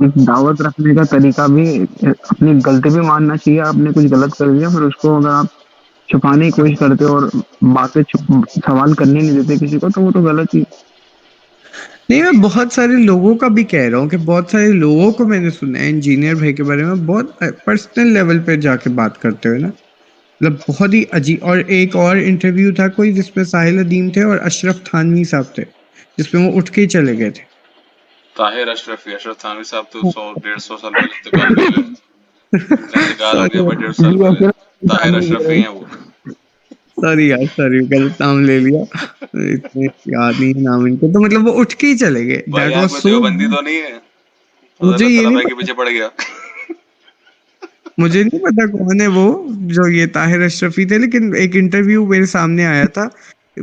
ایک دعوت رکھنے کا طریقہ بھی اپنی غلطی بھی ماننا چاہیے. آپ نے کچھ غلط کر دیا پھر اس کو اگر آپ چھپانے کی کوشش کرتے ہو اور باتیں سوال کرنے نہیں دیتے کسی کو تو وہ تو غلط ہی. نہیں میں بہت سارے لوگوں کا بھی کہہ رہا ہوں کہ بہت سارے لوگوں کو میں نے سنا ہے انجینئر بھائی کے بارے میں بہت پرسنل لیول پہ جا کے بات کرتے ہوئے نا, مطلب بہت ہی عجیب. اور ایک اور انٹرویو تھا کوئی جس میں ساحل ادیم تھے اور اشرف تھانوی صاحب تھے, جس میں وہ اٹھ کے ہی چلے گئے تھے. طاہر اشرفی, اشرف تھانوی صاحب تو 100-150 سال پہلے انتقال کر گئے. ان کا انتقال ہو گیا بھائی 150 سال پہلے. طاہر اشرفی ہیں وہ. سوری یار, سوری غلط نام لے لیا, اتنے یاد نہیں ہے نام ان کو. تو مطلب وہ اٹھ کے ہی چلے گئے. بھائی دیٹ یہاں واز کوئی سو. دیوبندی تو نہیں ہے تو مجھے اللہ یہ تعالیٰ نہیں بھائی کے پتا, پیچھے پڑ گیا. مجھے نہیں پتا کون ہے وہ جو یہ طاہر اشرفی تھے, لیکن ایک انٹرویو میرے سامنے آیا تھا,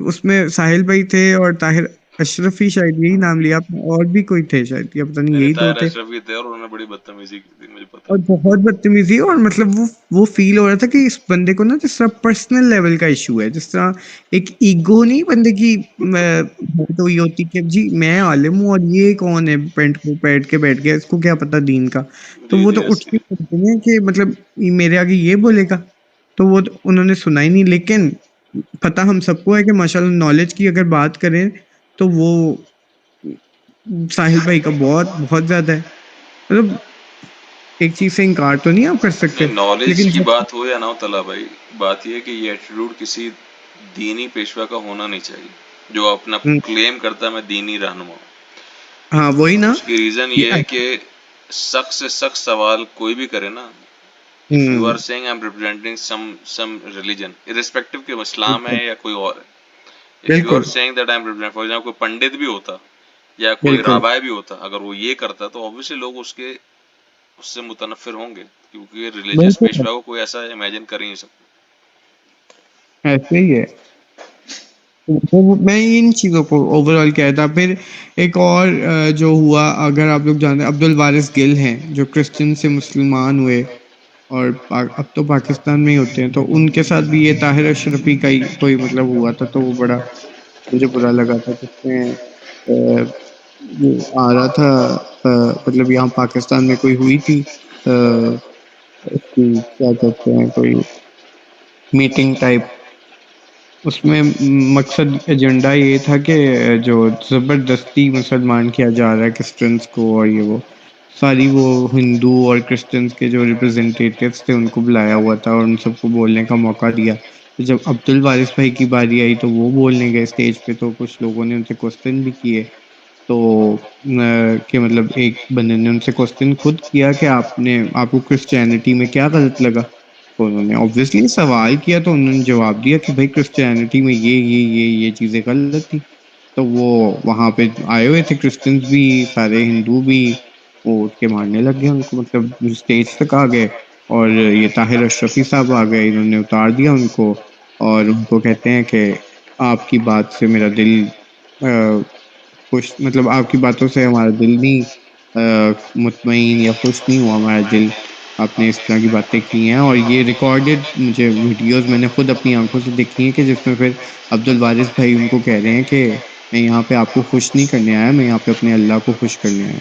اس میں ساحل بھائی تھے اور طاہر اشرفی شاید یہی نام لیا آپ نے, اور بھی کوئی تھے شاید, یا پتہ نہیں نہیں یہی دو طاہر تھے. اشرفی تھے اور انہوں نے بڑی بدتمیزی کی تھی, مجھے پتا اور بہت بدتمیزی, اور مطلب وہ فیل ہو رہا تھا کہ اس بندے کو نا جس طرح پرسنل لیول کا ایشو ہے, جس طرح ایک ایگو نہیں بندے کی بات ہوئی ہوتی کہ جی میں عالم ہوں اور یہ کون ہے پینٹ کو پیٹ کے بیٹھ گیا, اس کو کیا پتا دین کا. تو جی وہ جی تو اٹھ ایسی کے بولتے ہیں کہ مطلب میرے آگے یہ بولے گا, تو وہ انہوں نے سنا ہی نہیں. لیکن پتہ ہم سب کو ہے کہ ماشاءاللہ نالج کی اگر بات کریں تو وہ ساحل بھائی کا بہت بہت زیادہ ہے. مطلب ایک چیز سے انکار تو نہیں آپ کر سکتے, نہیں نالج لیکن کی بات ہو یا نہ ہو طلع بھائی, بات یہ ہے کہ یہ ایٹیٹیوڈ کسی دینی پیشوا کا ہونا نہیں چاہیے جو اپنا کلیم کرتا ہے میں دینی رہنما ہوں. ہاں وہی نا اس کی ریزن یہ ہے کہ سخت سے سخت سوال کوئی بھی کرے نا, if you are seeing I am representing some religion irrespective کہ اسلام ہے یا کوئی اور ہے, اف یو آر بالکل seeing that I am representing, for example کوئی پنڈت بھی ہوتا یا کوئی بالکل رابع بھی ہوتا, اگر وہ یہ کرتا تو obviously لوگ اس سے متنفر ہوں گے, کیونکہ ریلیجیس بالکل پیشوا کو کوئی ایسا امیجن کر ہی نہیں سکتا. ایسے ہی ہے. میں ان چیزوں کو اوور آل کہتا تھا. پھر ایک اور جو ہوا, اگر آپ لوگ جانتے ہیں عبد الوارث گل ہیں جو کرسچن سے مسلمان ہوئے اور اب تو پاکستان میں ہی ہوتے ہیں, تو ان کے ساتھ بھی یہ طاہر اشرفی کا ہی کوئی مطلب ہوا تھا, تو وہ بڑا مجھے برا لگا تھا. جس میں وہ آ رہا تھا, مطلب یہاں پاکستان میں کوئی ہوئی تھی اس کی کیا کہتے ہیں کوئی میٹنگ ٹائپ, اس میں مقصد ایجنڈا یہ تھا کہ جو زبردستی مسلمان کیا جا رہا ہے کرسچنس کو, اور یہ وہ ساری وہ ہندو اور کرسچنس کے جو ریپرزنٹیٹیوس تھے ان کو بلایا ہوا تھا اور ان سب کو بولنے کا موقع دیا. جب عبد الوارث بھائی کی باری آئی تو وہ بولنے گئے اسٹیج پہ, تو کچھ لوگوں نے ان سے کوسچن بھی کیے, تو کہ مطلب ایک بندے نے ان سے کوسچن خود کیا کہ آپ کو کرسچینٹی میں کیا غلط لگا, تو انہوں نے obviously سوال کیا تو انہوں نے جواب دیا کہ بھائی کرسچینٹی میں یہ چیزیں غلط تھی. تو وہ وہاں پہ آئے ہوئے تھے کرسچنس بھی, سارے ہندو بھی, وہ اٹھ کے مارنے لگ گئے ان کو, مطلب اسٹیج تک آ گئے. اور یہ طاہر اشرفی صاحب آ گئے, انہوں نے اتار دیا ان کو اور ان کو کہتے ہیں کہ آپ کی بات سے میرا دل خوش, مطلب آپ کی باتوں سے ہمارا دل نہیں مطمئن یا خوش نہیں ہوا ہمارا دل, آپ نے اس طرح کی باتیں کی ہیں. اور یہ ریکارڈڈ مجھے ویڈیوز میں نے خود اپنی آنکھوں سے دیکھی ہیں کہ جس میں پھر عبد الوارث بھائی ان کو کہہ رہے ہیں کہ میں یہاں پہ آپ کو خوش نہیں کرنے آیا, میں یہاں پہ اپنے اللہ کو خوش کرنے آیا.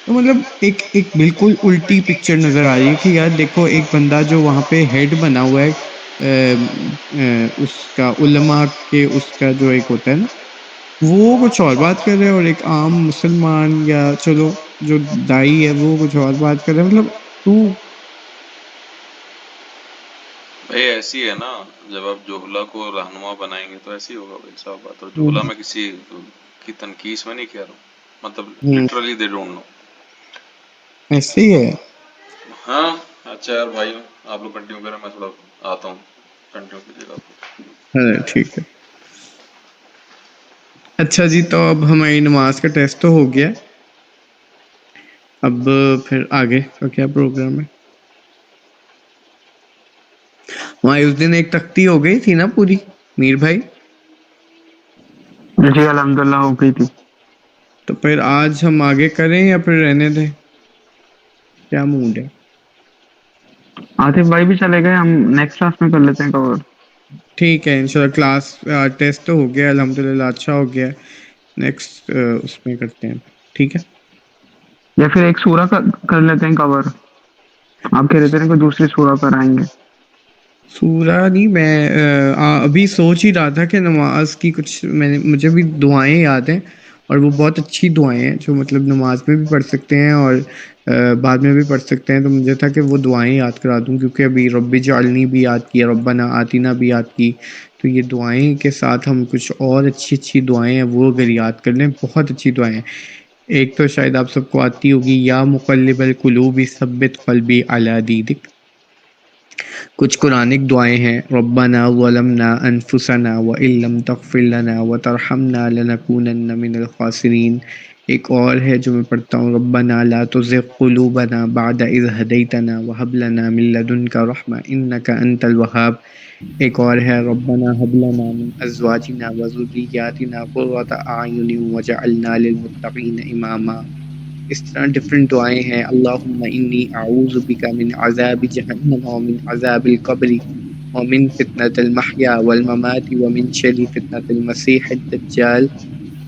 تو مطلب ایک بالکل الٹی پکچر نظر آ رہی ہے کہ یار دیکھو, ایک بندہ جو وہاں پہ ہیڈ بنا ہوا ہے اس کا علماء کے, اس کا جو ایک ہوتا ہے نا, وہ کچھ اور بات کر رہے ہیں, اور ایک عام مسلمان یا چلو جو دائی ہے وہ کچھ اور بات کر رہے ہیں. مطلب تو بھائی ایسی ہے نا, جب آپ جوہلا کو رہنما بنائیں گے تو ایسی ہوگا بھائی, صاحب بات. اور جوہلا میں کسی کی تنقید میں نہیں کہہ رہا ہوں, مطلب لٹرلی دے ڈونٹ نو. ایسے ہی ہے. ہاں اچھا یار بھائی, آپ لوگ کنٹینیو کریں, میں تھوڑا آتا ہوں, کنٹینیو کیجیے گا. ہاں ٹھیک ہے. اچھا جی, تو اب ہماری نماز کا ٹیسٹ تو ہو گیا, اب پھر آگے کا کیا پروگرام ہے؟ وہاں اس دن ایک تختی ہو گئی تھی نا پوری میر بھائی؟ جی الحمدللہ ہو گئی تھی. تو پھر آج ہم آگے کریں یا پھر رہنے دیں, کیا موڈ ہے؟ آصف بھائی بھی چلے گئے, ہم نیکسٹ کلاس میں کر لیتے ہیں کور. ٹھیک ہے انشاءاللہ. کلاس ٹیسٹ تو ہو گیا الحمدللہ, اچھا ہو گیا, نیکسٹ اس میں کرتے ہیں, ٹھیک ہے. یا پھر ایک سورہ کا کر لیتے ہیں کور. آپ کہہ رہے تھے نا کہ دوسری سورہ پر آئیں گے. سورہ نہیں، میں ابھی سوچ ہی رہا تھا کہ نماز کی کچھ مجھے بھی دعائیں یاد ہیں، اور وہ بہت اچھی دعائیں ہیں جو مطلب نماز میں بھی پڑھ سکتے ہیں اور بعد میں بھی پڑھ سکتے ہیں. تو مجھے تھا کہ وہ دعائیں یاد کرا دوں، کیونکہ ابھی رب اجعلنی بھی یاد کی، ربنا آتینا بھی یاد کی. تو یہ دعائیں کے ساتھ ہم کچھ اور اچھی اچھی دعائیں ہیں وہ اگر یاد کر لیں، بہت اچھی دعائیں ہیں. ایک تو شاید آپ سب کو آتی ہوگی، یا مقلب القلوب ثبت قلبی علی دینک. کچھ قرآنک دعائیں ہیں، ربنا ظلمنا انفسنا وان لم تغفر لنا وترحمنا لنکونن من الخاسرین. ایک اور ہے جو میں پڑھتا ہوں، ربنا لا تزغ قلوبنا بعد اذ ہدیتنا وہب لنا من لدنک رحمہ انک انت الوہاب. ایک اور ہے، ربنا هب لنا من ازواجنا وذریاتنا قرۃ اعین وجعلنا للمتقین اماما. اس طرح ڈفرینٹ دعائیں ہیں. اللہم انی اعوذ بک من عذاب جہنم ومن عذاب القبر ومن فتنة المحیا والممات ومن شر فتنة المسیح الدجال.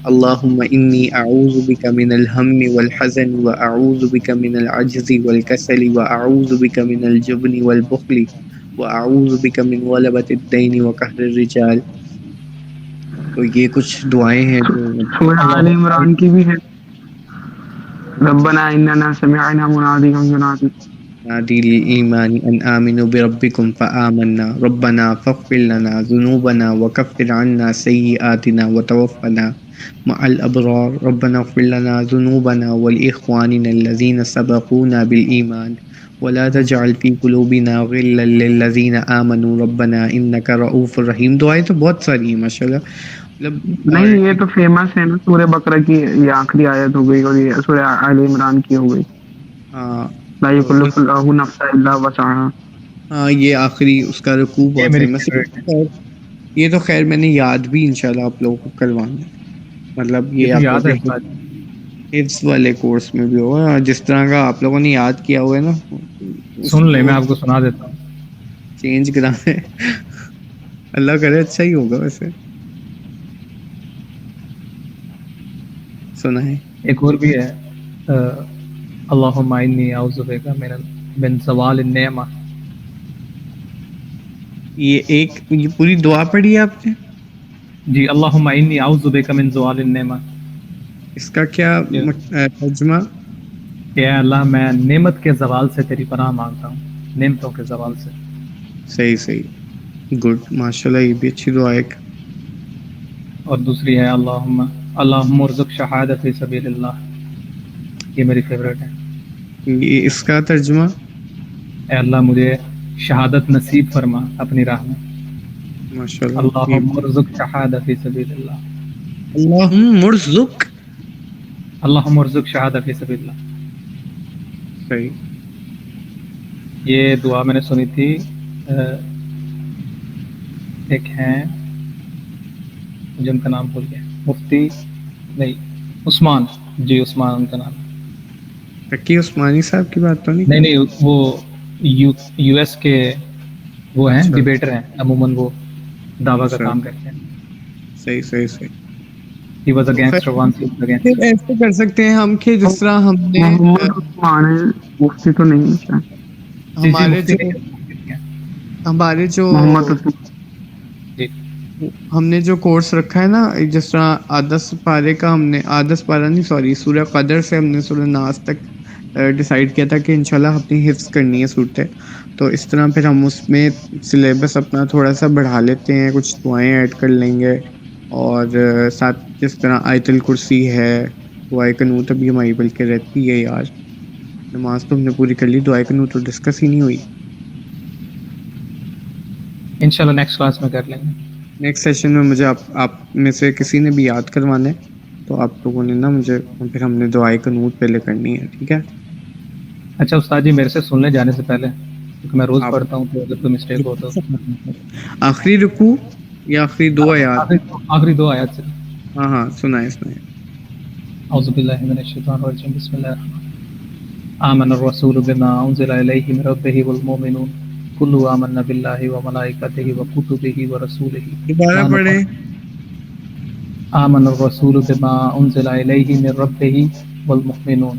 اللہم انی اعوذ بک من الہم والحزن واعوذ بک من العجز والکسل واعوذ بک من الجبن والبخل واعوذ بک من غلبۃ الدین وقہر الرجال. تو یہ کچھ دعائیں ہیں جو سورہ آل عمران کی بھی ہے، ربنا اننا سمعنا منادیا ینادی. نادی للإيمان أن آمنوا بربكم فآمنا ربنا فاغفر لنا ذنوبنا وكفر عنا سيئاتنا وتوفنا مع الأبرار. ربنا اغفر لنا ذنوبنا ولإخواننا الذين سبقونا بالإيمان ولا تجعل في قلوبنا غلا للذين آمنوا ربنا إنك رؤوف رحيم. دعائیں تو بہت ساری ہیں ماشاءاللہ. نہیں یہ تو فیمس ہے نا، سورہ بقرہ کی یہ آخری آیت ہو گئی، اور یہ سورہ آل عمران کی ہو گئی، ہاں لا یکلف اللہ نفسا الا وسعہا. ہاں یہ آخری اس کا رکوع بہت فیمس ہے. یہ تو خیر میں نے یاد بھی انشاءاللہ آپ لوگوں کو کروانا ہے، مطلب یہ آپ یاد ہے حفظ والے کورس میں بھی ہوگا، جس طرح کا آپ لوگوں نے یاد کیا ہوا ہے نا. سن لیں، میں آپ کو سنا دیتا ہوں. چینج کرا ہے، اللہ کرے اچھا ہی ہوگا. ویسے سنا ہے. ایک اور بھی ہے، اللہم انی اعوذ بک من زوال النعمہ. یہ پوری دعا پڑھی ہے آپ نے؟ جی، اللہم انی اعوذ بک من زوال النعمہ. اس کا کیا ترجمہ؟ کہ اے اللہ میں نعمت کے زوال سے تیری پناہ مانگتا ہوں، نعمتوں کے زوال سے. صحیح گڈ ماشاءاللہ، یہ بھی اچھی دعا ہے. اور دوسری ہے اللہم ارزق شہادت فی سبیل اللہ. یہ میری فیوریٹ ہے. یہ اس کا ترجمہ؟ اے اللہ مجھے شہادت نصیب فرما اپنی راہ میں. ماشاءاللہ. اللہم ارزق شہادت فی سبیل اللہ. اللہم ارزق شہادت فی سبیل اللہ. صحیح. یہ دعا میں نے سنی تھی، ایک ہیں جن کا نام بھول گیا، مفتی نہیں عثمان، جی عثمان ان کا نام. تقی عثمانی صاحب کی بات تو نہیں؟ نہیں وہ یو ایس کے وہ ہیں، ڈیبیٹر ہیں، عموماً وہ دعویٰ کا کام کرتے ہیں. صحیح. He was a gangster once, he was a gangster. ایسے کر سکتے ہیں ہم کہ جس طرح ہم نے مفتی تو نہیں، ہمارے جو ہم نے جو کورس رکھا ہے نا، جس طرح آدھس پارے کا ہم نے سورہ قدر سے ہم نے سورہ ناس تک ڈیسائیڈ کیا تھا کہ انشاءاللہ اپنی حفظ کرنی ہے صورتیں. تو اس طرح پھر ہم اس میں سلیبس اپنا تھوڑا سا بڑھا لیتے ہیں، کچھ دعائیں ایڈ کر لیں گے، اور ساتھ جس طرح آیت الکرسی ہے، دعائے قنوت ابھی ہماری بلکہ رہتی ہے. یار نماز تو ہم نے پوری کر لی، دعائے قنوت تو ڈسکس ہی نہیں ہوئی. انشاءاللہ نیکسٹ کلاس میں کر لیں گے. نیکسٹ سیشن میں مجھے آپ میں سے کسی نے بھی یاد کروانا ہے، تو آپ لوگوں نے نا مجھے پھر ہم نے دعائے قنوت پہلے کرنی ہے، ٹھیک ہے؟ اچھا استاد جی، میرے سے سننے جانے سے پہلے، کیونکہ میں روز پڑھتا ہوں تو اگر کوئی مسٹیک ہو تو آخری رکوع یا آخری دو آیات؟ آخری دو آیات سے. ہاں سنائیں. اعوذ باللہ من الشیطان الرجیم، بسم اللہ الرحمن الرحیم. آمن الرسول بما انزل الیہ من ربہ والمؤمنون کلوا آمنا باللہ وملائکتہ وکتبہ ورسولہ. دوبارہ پڑھیں. آمن الرسول بما انزل الیہ من ربہ والمؤمنون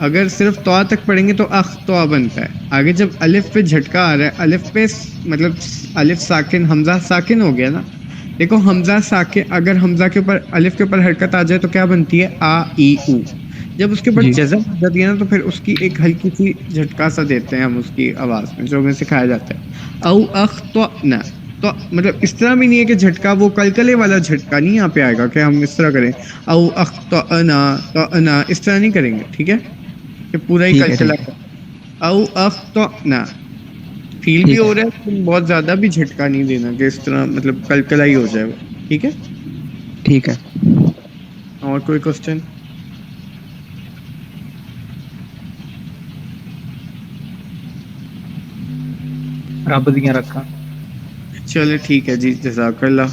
اگر صرف تو تک پڑھیں گے تو اختوا بنتا ہے. آگے جب الف پہ جھٹکا آ رہا ہے, الف پہ مطلب الف ساکن حمزہ ساکن ہو گیا نا. دیکھو حمزہ ساکن, اگر حمزہ کے اوپر الف کے اوپر حرکت آ جائے تو کیا بنتی ہے, آ ای او. جب اس کے اوپر جی. جزم آ جاتی ہے نا تو پھر اس کی ایک ہلکی سی جھٹکا سا دیتے ہیں ہم اس کی آواز میں, جو ہمیں سکھایا جاتا ہے. او اختنا, تو مطلب اس طرح بھی نہیں ہے کہ جھٹکا وہ کلکلے والا جھٹکا نہیں یہاں پہ آئے گا کہ ہم اس طرح کریں او اختنا تو اس طرح نہیں کریں گے, ٹھیک ہے, کہ پورا ہی ٹھیک ہے کلکلا ٹھیک ہے او اختنا فیل بھی ٹھیک ہو ہے رہا ہے لیکن بہت زیادہ بھی جھٹکا نہیں دینا کہ اس طرح مطلب کلکلا ہی ہو جائے وہ, ٹھیک ہے. ٹھیک ہے. اور کوئی کوشچن؟ رب دیاں رکھاں. چلے ٹھیک ہے جی, جزاک اللہ.